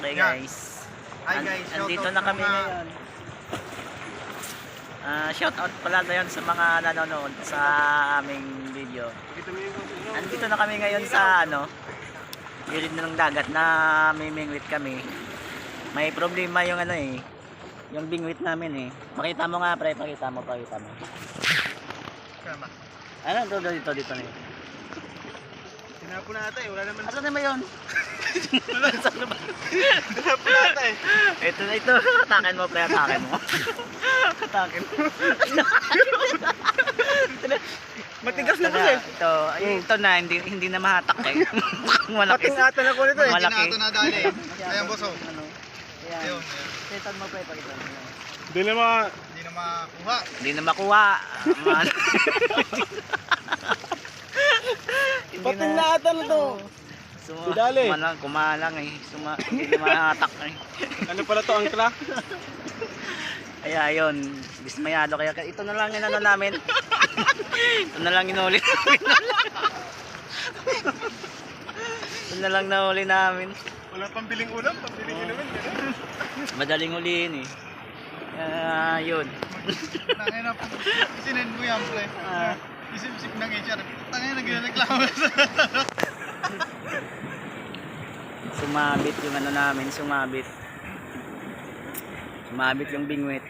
Okay Yeah. guys. Hi guys, Andito shoutout na sa kami mga- ngayon. Shout out pala na yun sa mga nanonood sa aming video. Andito na kami ngayon sa gilid ng dagat na may mingwit kami. May problema yung yung bingwit namin eh. Pakita mo nga pre, pakita mo. Sama. Ano dito na yun. Tinapo na ata eh, wala naman. Asan naman yun? Saan ba? Tinapo na ata eh. Ito, atakin mo pre, atakin mo. Atakin mo. Matigas na kasi. Ito na, hindi na mahatak eh. Malaki. Patingatan ako nito eh. Malaki. Tinato na dali eh. Ayan boss oh. Ayan. Ayun. Setan mo pre, pakita mo. Hindi na makuha. Hindi na makuha. Pating na ata na to. Dali. Kumalang eh. Hindi na mahatak eh. Ano pala to, angkla? Kaya yun, dismayado kaya ito na lang yung namin. Ito na lang inulit namin. Ito na lang nahuli namin. Wala pambiling ulam, pambiling inumin. Madaling huliin eh. Yun. Tangin na, isinin mo yan, pre. Isip-isip ng HR. Tangin na, nagreklamo. Sumabit yung namin, sumabit yung bingwit.